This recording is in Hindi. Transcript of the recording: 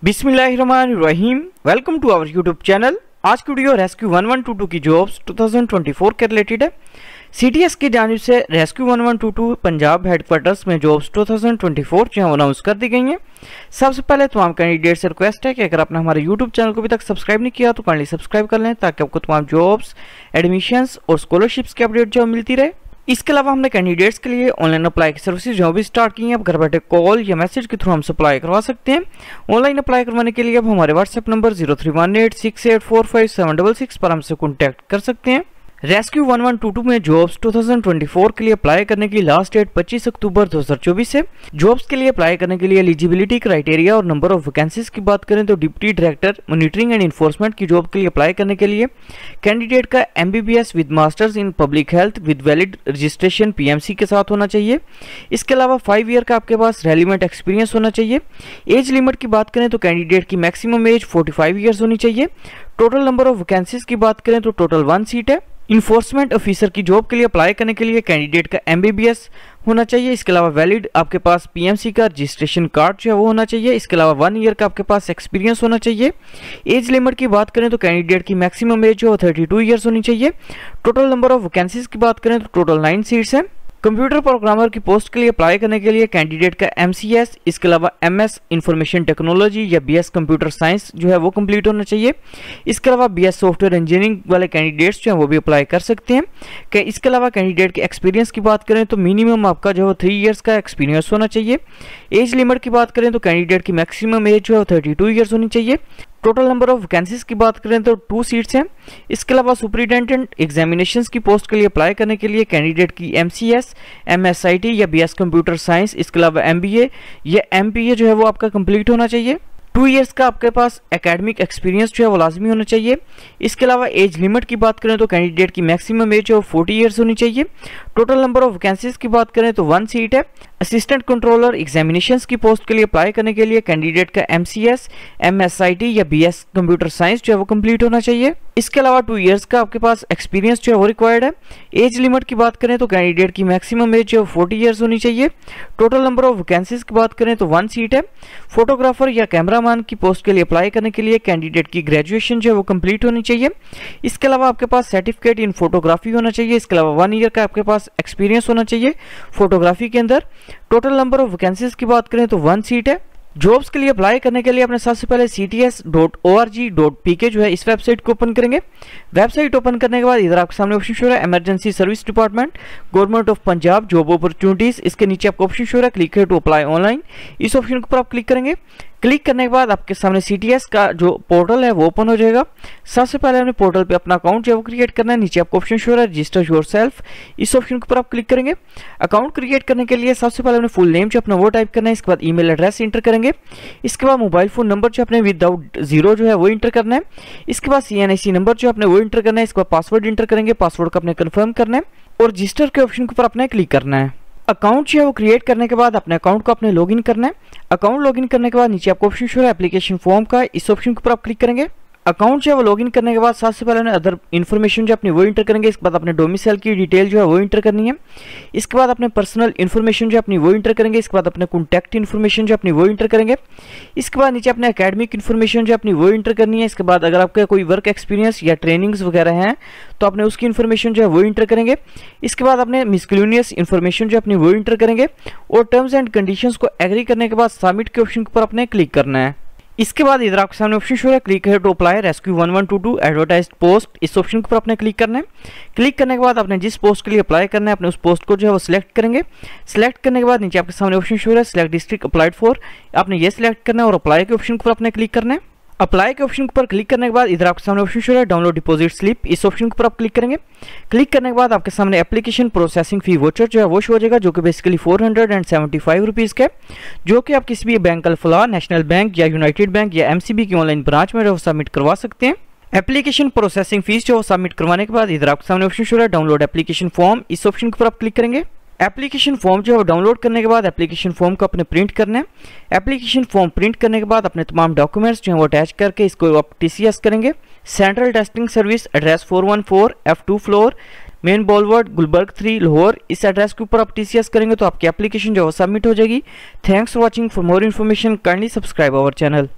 बिस्मिल्लाहिर्रहमानिर्रहीम। Welcome to our YouTube channel. आज की वीडियो रेस्क्यू 1122 की जॉब्स 2024 के रिलेटेड है। सीटीएस की जानिब से रेस्क्यू 1122 पंजाब हेडक्वार्टर्स में जॉब्स 2024 जो है अनाउंस कर दी गई हैं। सबसे पहले तमाम कैंडिडेट से रिक्वेस्ट है कि अगर आपने हमारे यूट्यूब चैनल को अभी तक सब्सक्राइब नहीं किया तो काइंडली सब्सक्राइब कर लें ताकि आपको तमाम जॉब्स, एडमिशंस और स्कॉलरशिप्स की अपडेट जो मिलती रहे। इसके अलावा हमने कैंडिडेट्स के लिए ऑनलाइन अप्लाई की सर्विसेज जो भी स्टार्ट की हैं। अब घर बैठे कॉल या मैसेज के थ्रू हम अप्लाई करवा सकते हैं। ऑनलाइन अप्लाई करवाने के लिए अब हमारे व्हाट्सएप नंबर 031868456766 पर हमसे कॉन्टैक्ट कर सकते हैं। रेस्क्यू 1122 में जॉब्स 2024 के लिए अप्लाई करने की लास्ट डेट 25 अक्टूबर 2024 है। जॉब्स के लिए अप्लाई करने के लिए एलिजिबिलिटी क्राइटेरिया और नंबर ऑफ वैकेंसीज की बात करें तो deputy director monitoring and enforcement की जॉब के लिए अप्लाई करने के लिए कैंडिडेट का MBBS with masters in public health with valid registration PMC के साथ होना चाहिए। इसके अलावा 5 ईयर का आपके पास रेलिवेंट एक्सपीरियंस होना चाहिए। एज लिमिट की बात करें तो कैंडिडेट की मैक्सिमम एज 45 ईयर्स होनी चाहिए। टोटल नंबर ऑफ वैकेंसीज की बात करें तो टोटल 1 सीट है। इन्फोर्समेंट ऑफिसर की जॉब के लिए अप्लाई करने के लिए कैंडिडेट का MBBS होना चाहिए। इसके अलावा वैलिड आपके पास PMC का रजिस्ट्रेशन कार्ड जो है वो होना चाहिए। इसके अलावा 1 ईयर का आपके पास एक्सपीरियंस होना चाहिए। एज लिमिट की बात करें तो कैंडिडेट की मैक्सिमम एज जो है 32 ईयर्स होनी चाहिए। टोटल नंबर ऑफ वैकेंसीज की बात करें तो टोटल 9 सीट्स हैं। कंप्यूटर प्रोग्रामर की पोस्ट के लिए अप्लाई करने के लिए कैंडिडेट का MCS, इसके अलावा MS इंफॉर्मेशन टेक्नोलॉजी या BS कंप्यूटर साइंस जो है वो कंप्लीट होना चाहिए। इसके अलावा BS सॉफ्टवेयर इंजीनियरिंग वाले कैंडिडेट्स जो है वो भी अप्लाई कर सकते हैं। इसके अलावा कैंडिडेट के एक्सपीरियंस की बात करें तो मिनिमम आपका जो है 3 ईयर्स का एक्सपीरियंस होना चाहिए। एज लिमिट की बात करें तो कैंडिडेट की मैक्सिमम एज जो है 32 ईयर्स होनी चाहिए। टोटल नंबर ऑफ वैकेंसीज की बात करें तो 2 सीट्स हैं। इसके अलावा सुपरिटेंडेंट एग्जामिनेशंस की पोस्ट के लिए अप्लाई करने के लिए कैंडिडेट की MCS, MSIT या BS कंप्यूटर साइंस, इसके अलावा MBA या MPA जो है वो आपका कंप्लीट होना चाहिए। 2 ईयर्स का आपके पास एकेडमिक एक्सपीरियंस जो है वो लाजमी होना चाहिए। इसके अलावा एज लिमिट की बात करें तो कैंडिडेट की मैक्सिमम एज जो 40 ईयर्स होनी चाहिए। टोटल नंबर ऑफ वैकेंसीज की बात करें तो 1 सीट है। असिस्टेंट कंट्रोलर एग्जामिनेशंस की पोस्ट के लिए अप्लाई करने के लिए कैंडिडेट का MCS, MSIT या BS कंप्यूटर साइंस जो है वो कंप्लीट होना चाहिए। इसके अलावा 2 ईयर्स का आपके पास एक्सपीरियंस जो है वो रिक्वायर्ड है। एज लिमिट की बात करें तो कैंडिडेट की मैक्सिमम एज जो 40 ईयर्स होनी चाहिए। टोटल नंबर ऑफ वैकेंसीज की बात करें तो 1 सीट है। फोटोग्राफर या कैमरामैन की पोस्ट के लिए अप्लाई करने के लिए कैंडिडेट की ग्रेजुएशन जो है वो कंप्लीट होनी चाहिए। इसके अलावा आपके पास सर्टिफिकेट इन फोटोग्राफी होना चाहिए। इसके अलावा 1 ईयर का आपके पास एक्सपीरियंस होना चाहिए फोटोग्राफी के अंदर। टोटल नंबर ऑफ वैकेंसीज की बात करें तो 1 सीट है। जॉब्स के लिए अप्लाई करने के लिए अपने सबसे पहले cts.org.pk जो है इस वेबसाइट को ओपन करेंगे। वेबसाइट ओपन करने के बाद इधर आपके सामने ऑप्शन शो है emergency service department, government of Punjab, job opportunities. इसके नीचे आपको ऑप्शन शो है क्लिक है टू अप्लाई ऑनलाइन। इस ऑप्शन के ऊपर आप क्लिक करेंगे। क्लिक करने के बाद आपके सामने CTS का जो पोर्टल है वो ओपन हो जाएगा। सबसे पहले अपने पोर्टल पे अपना अकाउंट जो है वो क्रिएट करना है। नीचे आपको ऑप्शन शो है रजिस्टर योरसेल्फ, इस ऑप्शन के ऊपर आप क्लिक करेंगे। अकाउंट क्रिएट करने के लिए सबसे पहले अपने फुल नेम जो अपना वो टाइप करना है। इसके बाद ईमेल एड्रेस इंटर करेंगे। इसके बाद मोबाइल फोन नंबर जो अपने विदाउट 0 जो है वो इंटर करना है। इसके बाद CNIC नंबर जो अपने वो इंटर करना है। इसके बाद पासवर्ड इंटर करेंगे। पासवर्ड को अपने कन्फर्म करना है और रजिस्टर के ऑप्शन के ऊपर अपने क्लिक करना है। अकाउंट जो है वो क्रिएट करने के बाद अपने अकाउंट को अपने लॉगिन करना है। अकाउंट लॉगिन करने के बाद नीचे आपको ऑप्शन शो है एप्लीकेशन फॉर्म का, इस ऑप्शन के ऊपर आप क्लिक करेंगे। अकाउंट जो है वो लॉगिन करने के बाद सबसे पहले अदर इन्फॉर्मेशन जो अपनी वो इंटर करेंगे। इसके बाद अपने डोमिसाइल की डिटेल जो है वो इंटर करनी है। इसके बाद अपने पर्सनल इन्फॉर्मेशन जो अपनी वो इंटर करेंगे। इसके बाद अपने कॉन्टैक्ट इन्फॉर्मेशन जो अपनी वो इंटर करेंगे। इसके बाद नीचे अपने एकेडमिक इन्फॉर्मेशन जो अपनी वो इंटर करनी है। इसके बाद अगर आपका कोई वर्क एक्सपीरियंस या ट्रेनिंग्स वगैरह हैं तो अपने उसकी इन्फॉर्मेशन जो है वो इंटर करेंगे। इसके बाद अपने मिसक्यूनियस इन्फॉर्मेशन जो अपनी वो इंटर करेंगे और टर्म्स एंड कंडीशंस को एग्री करने के बाद सबमिट के ऑप्शन के ऊपर अपने क्लिक करना है। इसके बाद इधर आपके सामने ऑप्शन शो है क्लिक है to apply rescue 1122 advertised post, इस ऑप्शन के ऊपर अपने क्लिक करना है। क्लिक करने के बाद आपने जिस पोस्ट के लिए अप्लाई करना है अपने उस पोस्ट को जो है वो सिलेक्ट करेंगे। सिलेक्ट करने के बाद नीचे आपके सामने ऑप्शन शो है सिलेक्ट डिस्ट्रिक्ट अप्लाइड फॉर, आपने ये सिलेक्ट करना है और अप्लाई के ऑप्शन के ऊपर अपने क्लिक करना है। अप्लाई के ऑप्शन पर क्लिक करने के बाद इधर आपके सामने ऑप्शन शो है डाउनलोड डिपॉजिट स्लिप, इस ऑप्शन के ऊपर आप क्लिक करेंगे। क्लिक करने के बाद आपके सामने एप्लीकेशन प्रोसेसिंग फी वोचर जो है वो शो हो जाएगा, जो कि बेसिकली 475 रुपीज़ का, जो कि आप किसी भी बैंक अल-फलाह, नेशनल बैंक या यूनाइटेड बैंक या MCB की ऑनलाइन ब्रांच में जो सबमिट करवा सकते हैं। एप्लीकेशन प्रोसेसिंग फीस जो सबमिट करवाने के बाद इधर आपके सामने ऑप्शन शो है डाउनलोड एप्लीकेशन फॉर्म, इस ऑप्शन के ऊपर आप क्लिक करेंगे। एप्लीकेशन फॉर्म जो है डाउनलोड करने के बाद एप्लीकेशन फॉर्म को अपने प्रिंट करना है। एप्लीकेशन फॉर्म प्रिंट करने के बाद अपने तमाम डॉक्यूमेंट्स जो है वो अटैच करके इसको आप TCS करेंगे। Central testing service, address 414 F2 floor, main boulevard, Gulberg 3 Lahore, इस एड्रेस के ऊपर आप TCS करेंगे तो आपकी एप्लीकेशन जो है सबमिट हो जाएगी। Thanks for watching. For more information kindly subscribe our channel.